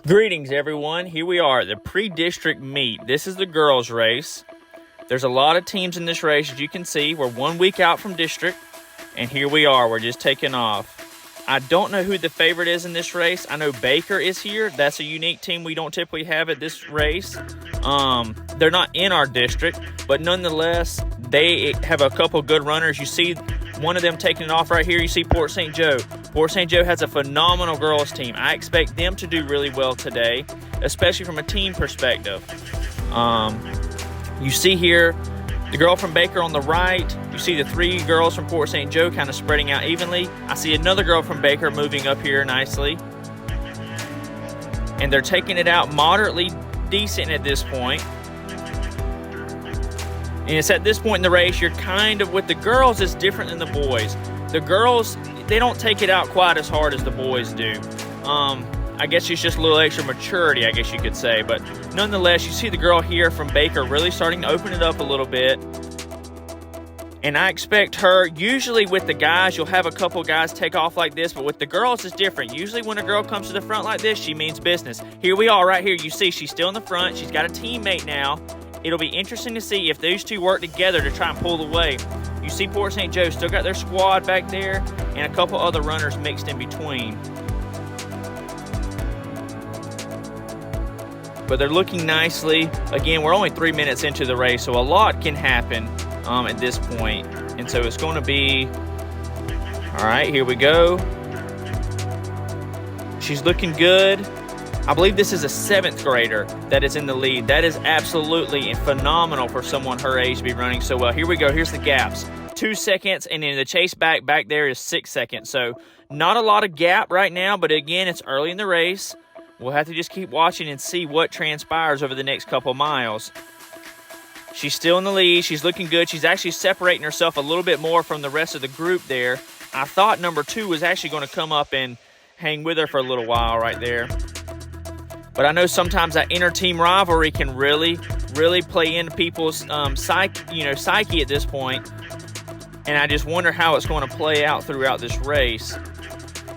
Greetings, everyone. Here we are at the pre-district meet. This is the girls' race. There's a lot of teams in this race, as you can see. We're 1 week out from district, and here we are. We're just taking off. I don't know who the favorite is in this race. I know Baker is here. That's a unique team we don't typically have at this race. They're not in our district, but nonetheless, they have a couple good runners. You see one of them taking it off right here. You see Port St. Joe. Port St. Joe has a phenomenal girls team. I expect them to do really well today, especially from a team perspective. You see here the girl from Baker on the right. You see the three girls from Port St. Joe kind of spreading out evenly. I see another girl from Baker moving up here nicely. And they're taking it out moderately decent at this point. And it's at this point in the race, you're kind of, with the girls, it's different than the boys. The girls, they don't take it out quite as hard as the boys do. I guess it's just a little extra maturity, I guess you could say. But nonetheless, you see the girl here from Baker really starting to open it up a little bit. And I expect her, usually with the guys, you'll have a couple guys take off like this, but with the girls, it's different. Usually when a girl comes to the front like this, she means business. Here we are right here. You see she's still in the front. She's got a teammate now. It'll be interesting to see if those two work together to try and pull away. You see Port St. Joe still got their squad back there and a couple other runners mixed in between. But they're looking nicely. Again, we're only 3 minutes into the race, so a lot can happen at this point. And so it's going to be, all right, here we go. She's looking good. I believe this is a 7th grader that is in the lead. That is absolutely phenomenal for someone her age to be running so well. Here we go. Here's the gaps. 2 seconds, and then the chase back there is 6 seconds. So not a lot of gap right now, but again, it's early in the race. We'll have to just keep watching and see what transpires over the next couple miles. She's still in the lead. She's looking good. She's actually separating herself a little bit more from the rest of the group there. I thought number 2 was actually going to come up and hang with her for a little while right there. But I know sometimes that inter-team rivalry can really play into people's psyche at this point. And I just wonder how it's going to play out throughout this race.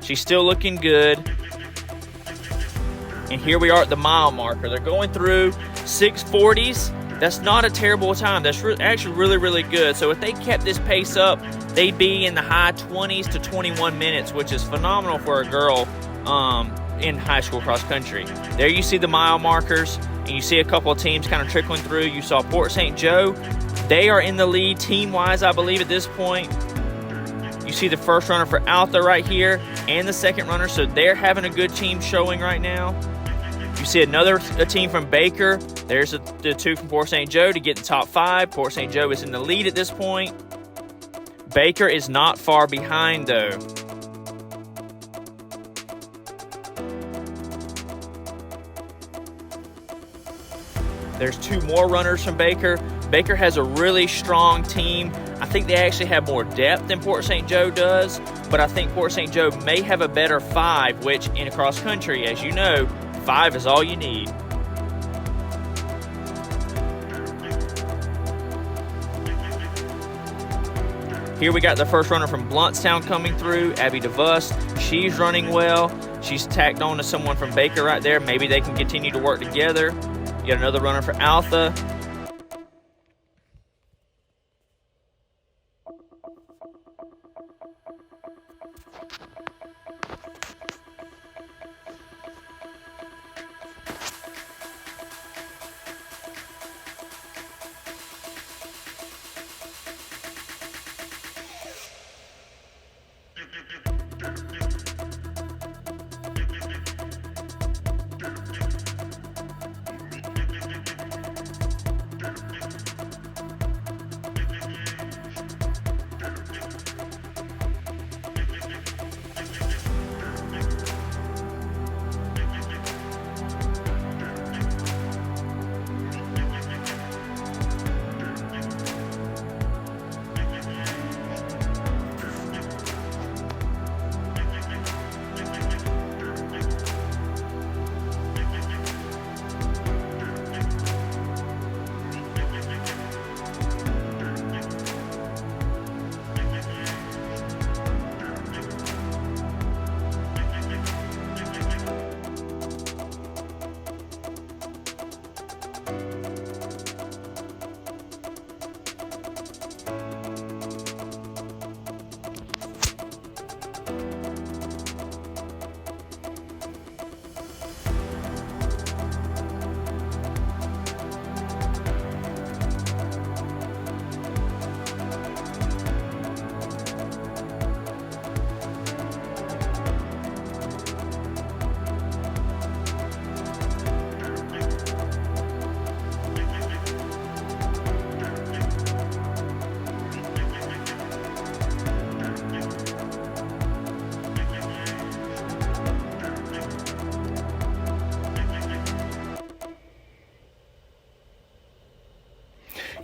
She's still looking good. And here we are at the mile marker. They're going through 6:40s. That's not a terrible time. That's actually really good. So if they kept this pace up, they'd be in the high 20s to 21 minutes, which is phenomenal for a girl in high school cross country. There you see the mile markers, and you see a couple of teams kind of trickling through. You saw Port St. Joe. They are in the lead team-wise, I believe, at this point. You see the first runner for Alta right here and the second runner, so they're having a good team showing right now. You see a team from Baker. There's the 2 from Port St. Joe to get the top 5. Port St. Joe is in the lead at this point. Baker is not far behind, though. There's 2 more runners from Baker. Baker has a really strong team. I think they actually have more depth than Port St. Joe does, but I think Port St. Joe may have a better 5, which in cross country, as you know, 5 is all you need. Here we got the first runner from Blountstown coming through, Abby DeVust. She's running well. She's tacked on to someone from Baker right there. Maybe they can continue to work together. You got another runner for Alpha.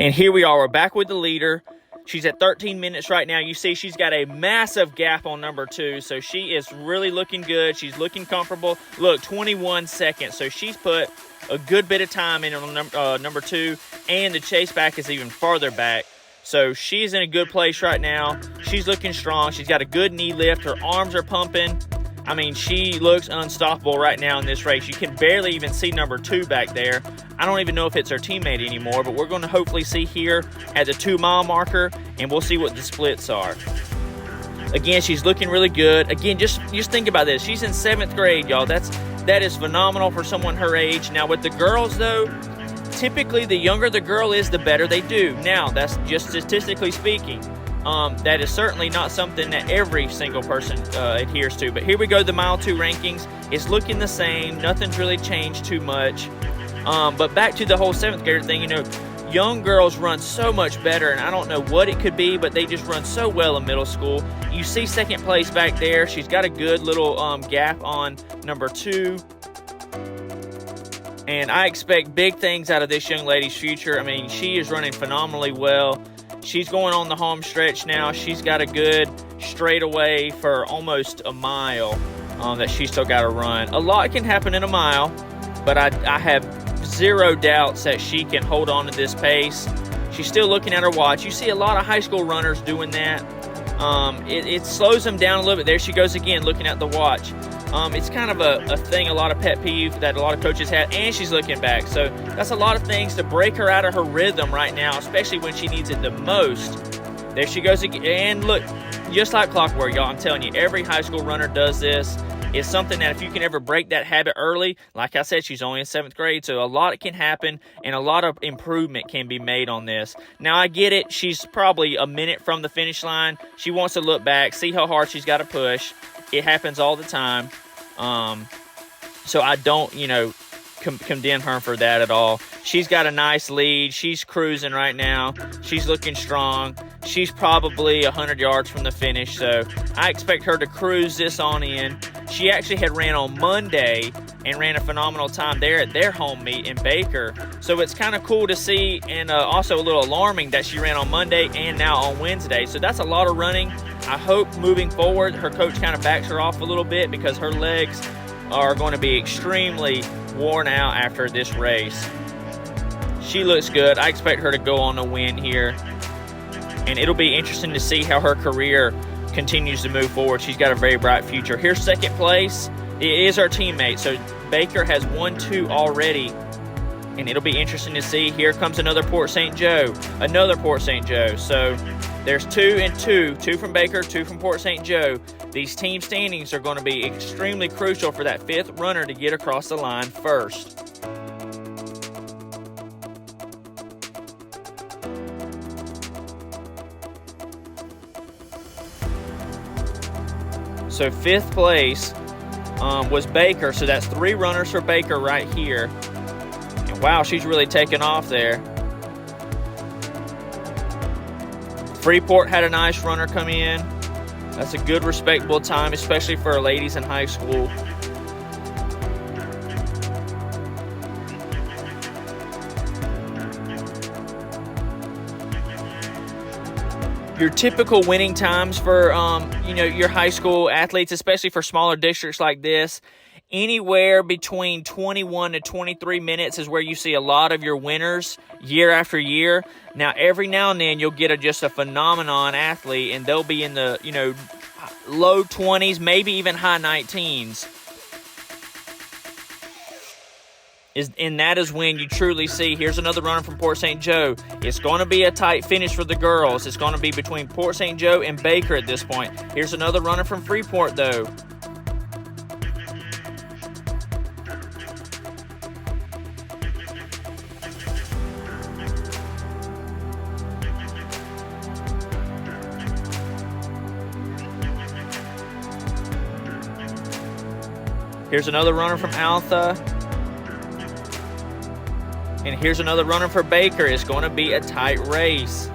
And here we are. We're back with the leader. She's at 13 minutes right now. You see she's got a massive gap on number 2, so she is really looking good. She's looking comfortable. Look, 21 seconds. So she's put a good bit of time in on number 2, and the chase back is even farther back. So she's in a good place right now. She's looking strong. She's got a good knee lift. Her arms are pumping. I mean, she looks unstoppable right now in this race. You can barely even see number 2 back there. I don't even know if it's her teammate anymore, but we're going to hopefully see here at the 2-mile marker, and we'll see what the splits are. Again, she's looking really good. Again, just think about this. She's in 7th grade, y'all. That is phenomenal for someone her age. Now, with the girls, though, typically the younger the girl is, the better they do. Now, that's just statistically speaking. That is certainly not something that every single person adheres to. But here we go, the Mile 2 rankings. It's looking the same. Nothing's really changed too much. But back to the whole 7th grader thing, young girls run so much better, and I don't know what it could be, but they just run so well in middle school. You see 2nd place back there. She's got a good little gap on number 2. And I expect big things out of this young lady's future. I mean, she is running phenomenally well. She's going on the home stretch now. She's got a good straightaway for almost a mile that she's still got to run. A lot can happen in a mile, but I have zero doubts that she can hold on to this pace. She's still looking at her watch. You see a lot of high school runners doing that. It slows them down a little bit. There she goes again, looking at the watch. It's kind of a thing, a lot of pet peeve that a lot of coaches have, and she's looking back. So that's a lot of things to break her out of her rhythm right now, especially when she needs it the most. There she goes again. And look, just like clockwork, y'all, I'm telling you, every high school runner does this. It's something that if you can ever break that habit early, like I said, she's only in 7th grade, so a lot can happen and a lot of improvement can be made on this. Now, I get it. She's probably a minute from the finish line. She wants to look back, see how hard she's got to push. It happens all the time. So I don't, condemn her for that at all. She's got a nice lead. She's cruising right now. She's looking strong. She's probably 100 yards from the finish, so I expect her to cruise this on in. She actually had ran on Monday and ran a phenomenal time there at their home meet in Baker. So it's kind of cool to see, and also a little alarming that she ran on Monday and now on Wednesday. So that's a lot of running. I hope moving forward her coach kind of backs her off a little bit because her legs are going to be extremely worn out after this race. She looks good. I expect her to go on a win here. And it'll be interesting to see how her career continues to move forward. She's got a very bright future. Here's 2nd place. It is our teammate. So Baker has 1-2 already. And it'll be interesting to see. Here comes another Port St. Joe. Another Port St. Joe. So there's 2 and 2. 2 from Baker, 2 from Port St. Joe. These team standings are going to be extremely crucial for that 5th runner to get across the line first. So 5th place was Baker. So that's 3 runners for Baker right here. And wow, she's really taken off there. Freeport had a nice runner come in. That's a good, respectable time, especially for ladies in high school. Your typical winning times for, your high school athletes, especially for smaller districts like this, anywhere between 21 to 23 minutes is where you see a lot of your winners year after year. Now, every now and then you'll get just a phenomenon athlete, and they'll be in the, low 20s, maybe even high 19s. And that is when you truly see, here's another runner from Port St. Joe. It's going to be a tight finish for the girls. It's going to be between Port St. Joe and Baker at this point. Here's another runner from Freeport, though. Here's another runner from Alpha. And here's another runner for Baker. It's going to be a tight race.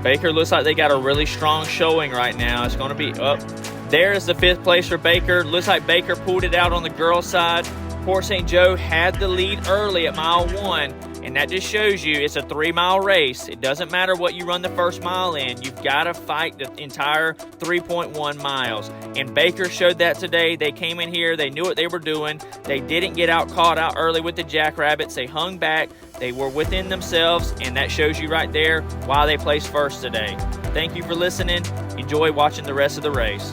Baker looks like they got a really strong showing right now. It's going to be up. There is the 5th place for Baker. Looks like Baker pulled it out on the girls' side. Port St. Joe had the lead early at mile 1, and that just shows you it's a 3-mile race. It doesn't matter what you run the first mile in. You've got to fight the entire 3.1 miles. And Baker showed that today. They came in here. They knew what they were doing. They didn't get caught out early with the Jackrabbits. They hung back. They were within themselves, and that shows you right there why they placed first today. Thank you for listening. Enjoy watching the rest of the race.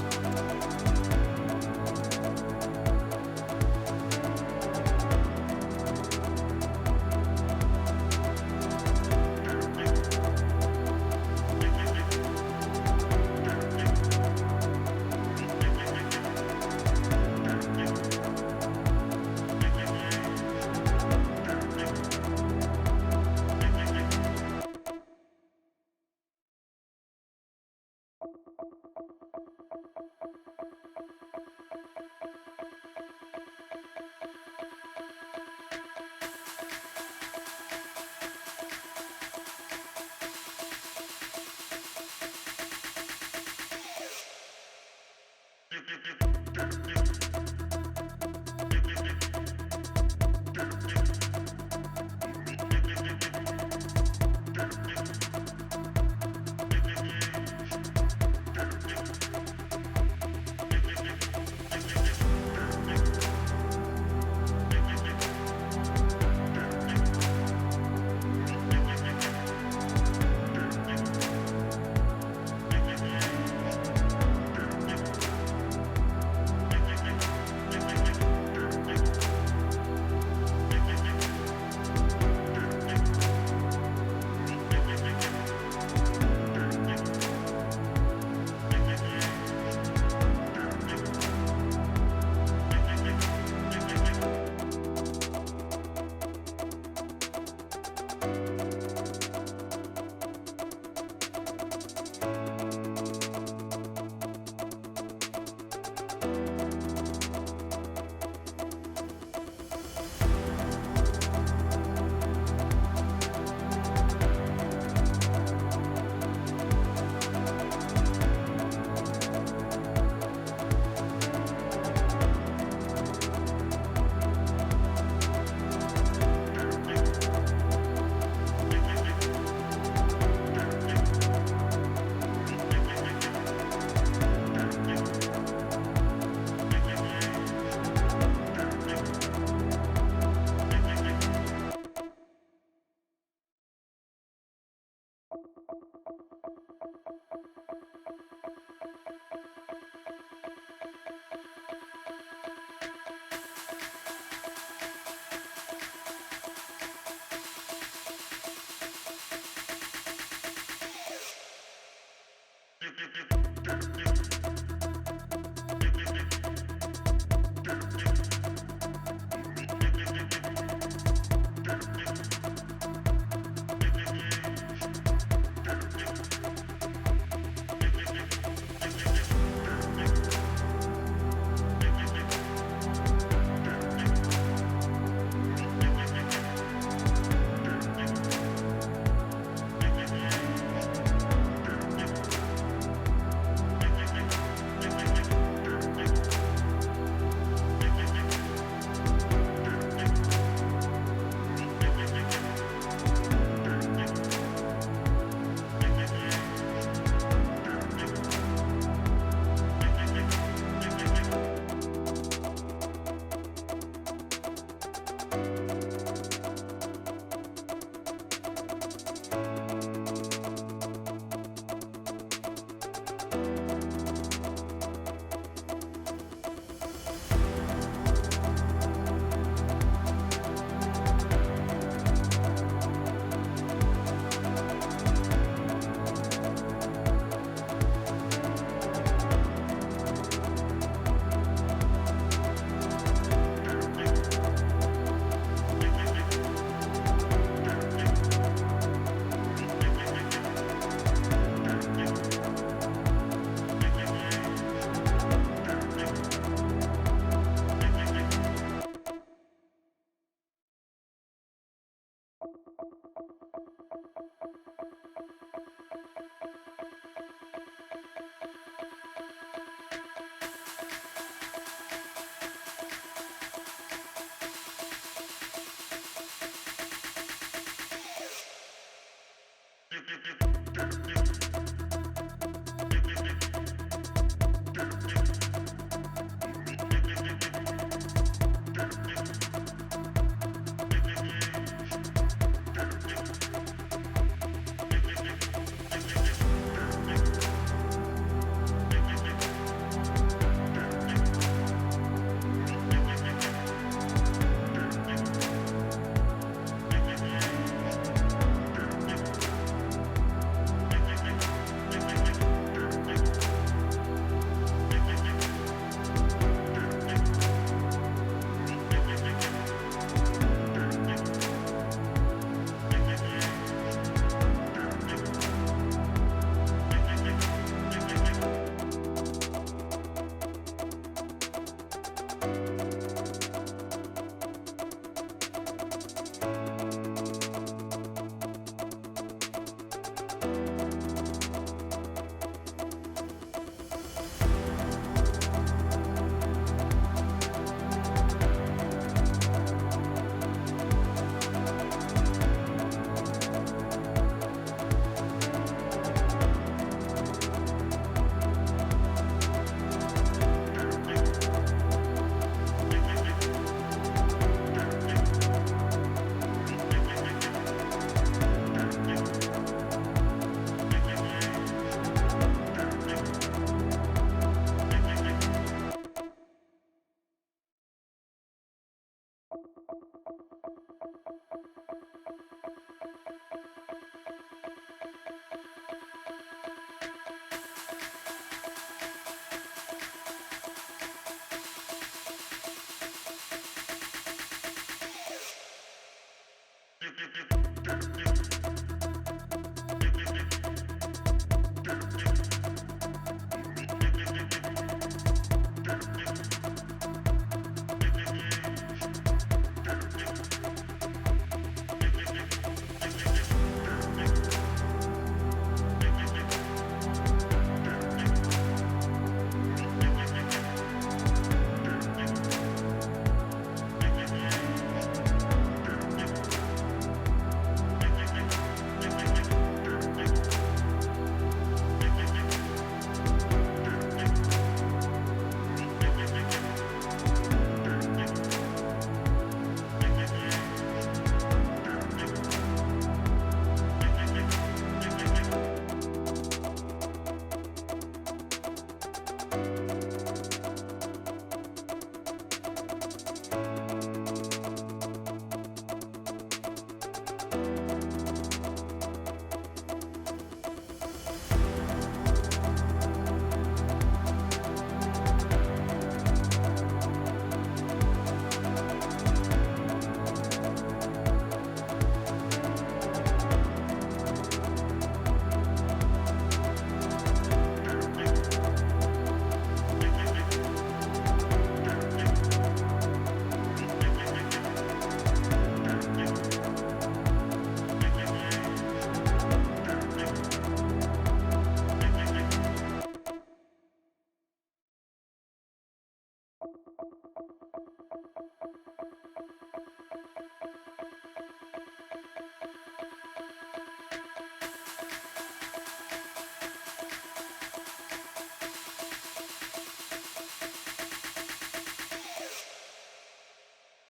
You